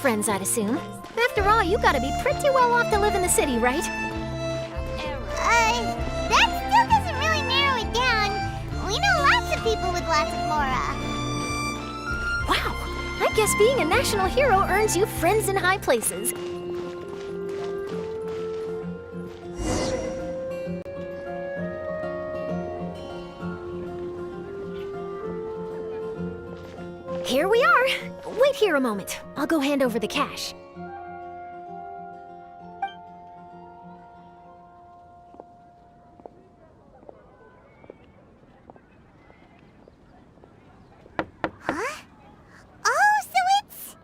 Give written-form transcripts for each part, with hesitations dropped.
friends, I'd assume. After all, you gotta be pretty well off to live in the city, right? That still doesn't really narrow it down. We know lots of people with lots of flora. Wow, I guess being a national hero earns you friends in high places. Here we are. Wait here a moment. I'll go hand over the cash. Huh? Oh, so it's...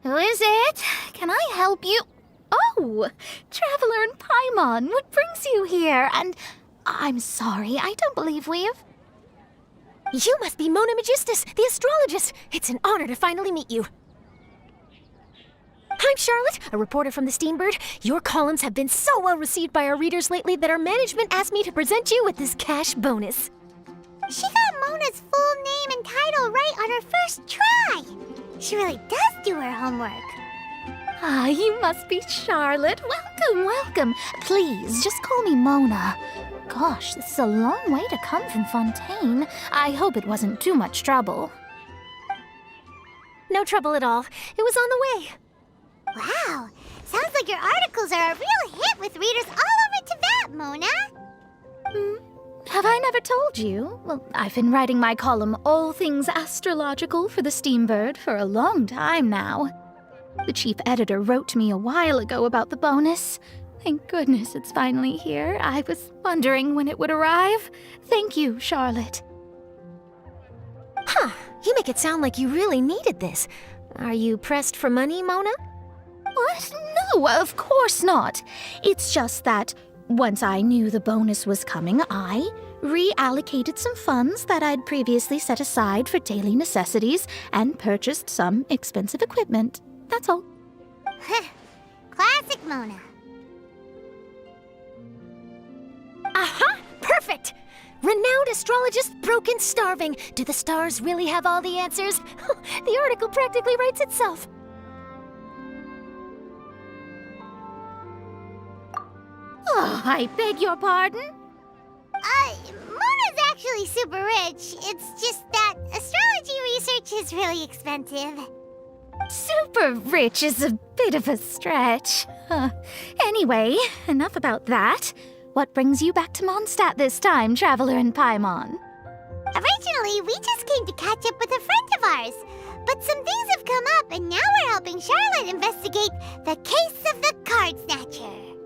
Who is it? Can I help you? Oh, Traveler in Paimon, what brings you here? And I'm sorry, I don't believe we've... You must be Mona Magistus, the astrologist. It's an honor to finally meet you. I'm Charlotte, a reporter from the Steambird. Your columns have been so well received by our readers lately that our management asked me to present you with this cash bonus. She got Mona's full name and title right on her first try. She really does do her homework. Ah, you must be Charlotte. Welcome, welcome. Please, just call me Mona. Gosh, this is a long way to come from Fontaine. I hope it wasn't too much trouble. No trouble at all. It was on the way. Wow, sounds like your articles are a real hit with readers all over Tibet, Mona. Have I never told you? Well, I've been writing my column All Things Astrological for the Steambird for a long time now. The chief editor wrote to me a while ago about the bonus. Thank goodness it's finally here. I was wondering when it would arrive. Thank you, Charlotte. Huh, you make it sound like you really needed this. Are you pressed for money, Mona? What? No, of course not. It's just that once I knew the bonus was coming, I reallocated some funds that I'd previously set aside for daily necessities and purchased some expensive equipment. That's all. Classic Mona. Aha! Perfect! Renowned astrologist broken starving. Do the stars really have all the answers? The article practically writes itself. Oh, I beg your pardon? Mona's actually super rich. It's just that astrology research is really expensive. Super rich is a bit of a stretch. Anyway, enough about that. What brings you back to Mondstadt this time, Traveler in Paimon? Originally, we just came to catch up with a friend of ours. But some things have come up, and now we're helping Charlotte investigate the case of the Card Snatcher.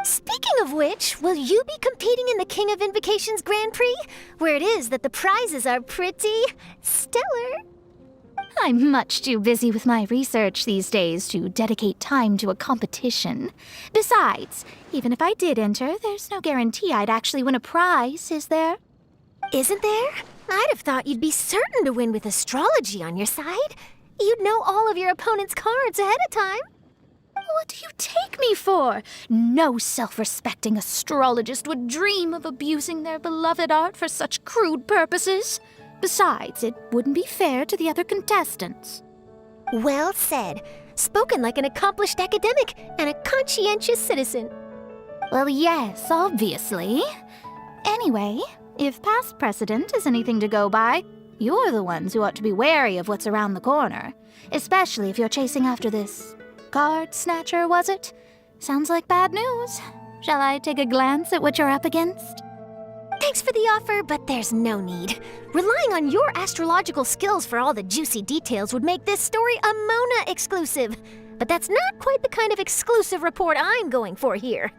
Speaking of which, will you be competing in the King of Invocations Grand Prix? Where it is that the prizes are pretty stellar. I'm much too busy with my research these days to dedicate time to a competition. Besides, even if I did enter, there's no guarantee I'd actually win a prize, is there? Isn't there? I'd have thought you'd be certain to win with astrology on your side. You'd know all of your opponent's cards ahead of time. What do you take me for? No self-respecting astrologist would dream of abusing their beloved art for such crude purposes. Besides, it wouldn't be fair to the other contestants. Well said. Spoken like an accomplished academic and a conscientious citizen. Well, yes, obviously. Anyway, if past precedent is anything to go by, you're the ones who ought to be wary of what's around the corner. Especially if you're chasing after this card snatcher, was it? Sounds like bad news. Shall I take a glance at what you're up against? Thanks for the offer, but there's no need. Relying on your astrological skills for all the juicy details would make this story a Mona exclusive. But that's not quite the kind of exclusive report I'm going for here.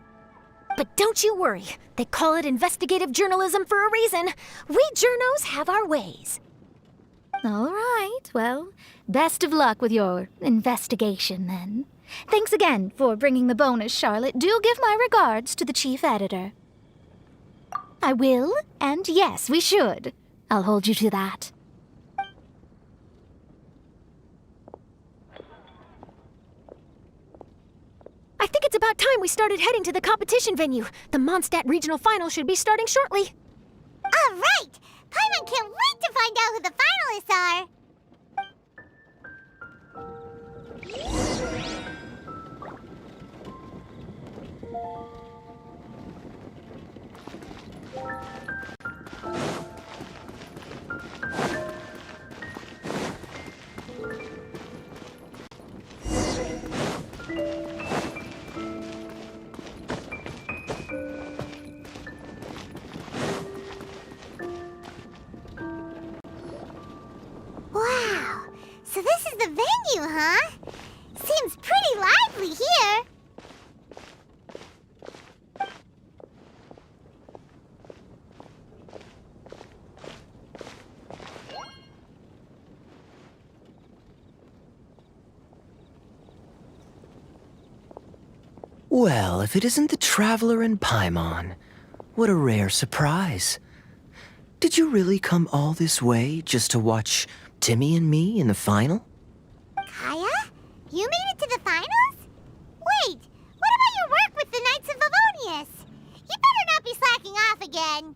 But don't you worry. They call it investigative journalism for a reason. We journos have our ways. All right, well, best of luck with your investigation, then. Thanks again for bringing the bonus, Charlotte. Do give my regards to the chief editor. I will, and yes, we should. I'll hold you to that. I think it's about time we started heading to the competition venue. The Mondstadt Regional Final should be starting shortly. All right! Paimon can't wait to find out who the finalists are! Wow, so this is the venue, huh? Seems pretty lively here. Well, if it isn't the Traveler and Paimon, what a rare surprise. Did you really come all this way just to watch Timmy and me in the final? Kaya? You made it to the finals? Wait, what about your work with the Knights of Favonius? You better not be slacking off again.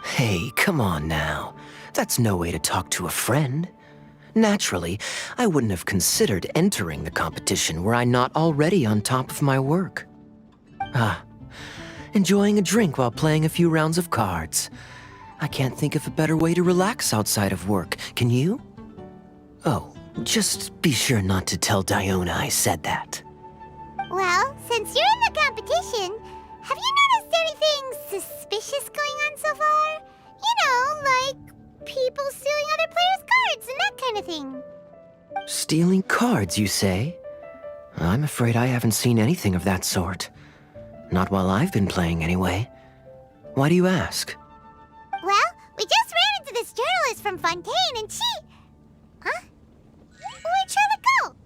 Hey, come on now. That's no way to talk to a friend. Naturally, I wouldn't have considered entering the competition were I not already on top of my work. Enjoying a drink while playing a few rounds of cards. I can't think of a better way to relax outside of work, can you? Oh, just be sure not to tell Diona I said that. Well, since you're in the competition, have you noticed anything suspicious going on so far? You know, like people stealing other players' cards and that kind of thing. Stealing cards, you say? I'm afraid I haven't seen anything of that sort. Not while I've been playing, anyway. Why do you ask? Well, we just ran into this journalist from Fontaine and she... Huh? Where'd Charlotte go?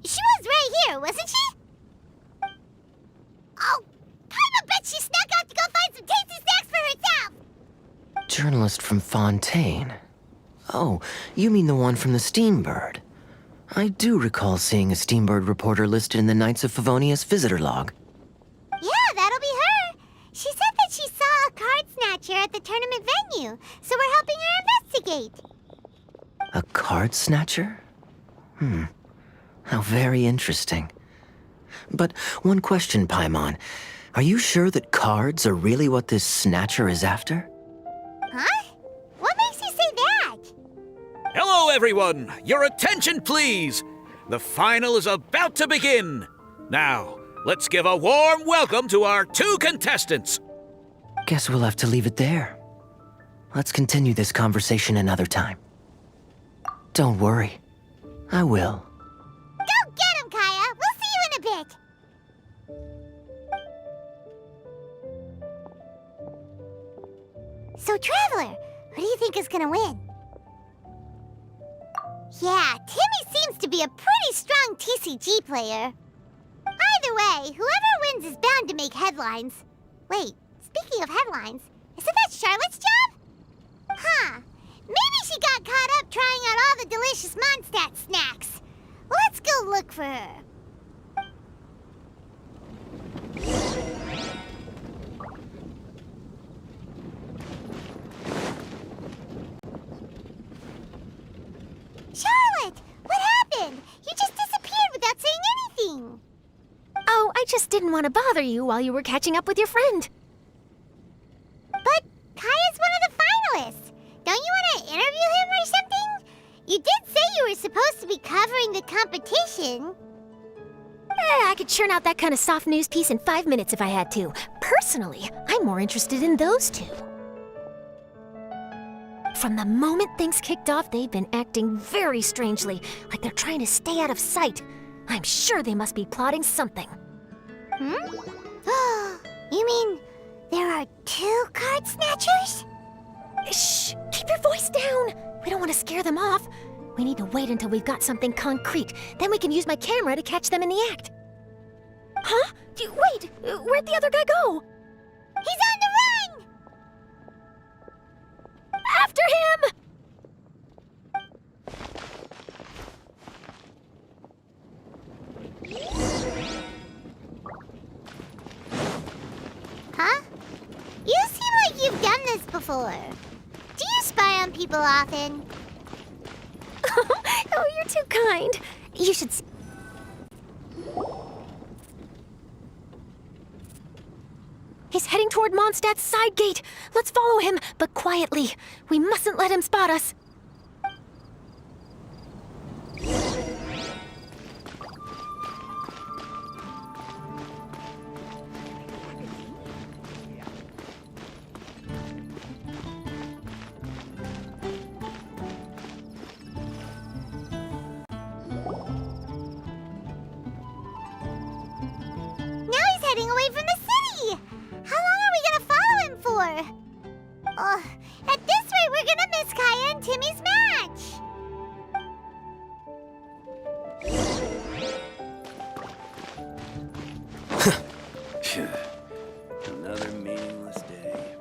She was right here, wasn't she? Oh, I bet she snuck out to go find some tasty snacks for herself! Journalist from Fontaine. Oh, you mean the one from the Steambird. I do recall seeing a Steambird reporter listed in the Knights of Favonius visitor log. Yeah, that'll be her. She said that she saw a card snatcher at the tournament venue, so we're helping her investigate. A card snatcher? How very interesting. But one question, Paimon. Are you sure that cards are really what this snatcher is after? Huh? What makes you say that? Hello, everyone! Your attention, please! The final is about to begin! Now, let's give a warm welcome to our two contestants! Guess we'll have to leave it there. Let's continue this conversation another time. Don't worry. I will. Go get him, Kaya! We'll see you in a bit! So, Traveler, who do you think is gonna win? Yeah, Timmy seems to be a pretty strong TCG player. Either way, whoever wins is bound to make headlines. Wait, speaking of headlines, isn't that Charlotte's job? Huh. Maybe she got caught up trying out all the delicious Mondstadt snacks. Let's go look for her. Charlotte! What happened? You just disappeared without saying anything. Oh, I just didn't want to bother you while you were catching up with your friend. But Kaya's one of the finalists. Don't you want to interview him or something? You did say you were supposed to be covering the competition. I could churn out that kind of soft news piece in 5 minutes if I had to. Personally, I'm more interested in those two. From the moment things kicked off, they've been acting very strangely, like they're trying to stay out of sight. I'm sure they must be plotting something. You mean there are two card snatchers? Shh! Keep your voice down! We don't want to scare them off. We need to wait until we've got something concrete. Then we can use my camera to catch them in the act. Huh? Wait! Where'd the other guy go? He's on the run! After him! Huh? You seem like you've done this before. Do you people often. Oh, you're too kind. You should see. He's heading toward Mondstadt's side gate. Let's follow him, but quietly. We mustn't let him spot us. Now he's heading away from the city! How long are we gonna follow him for? At this rate, we're gonna miss Kaya and Timmy's match! Another meaningless day.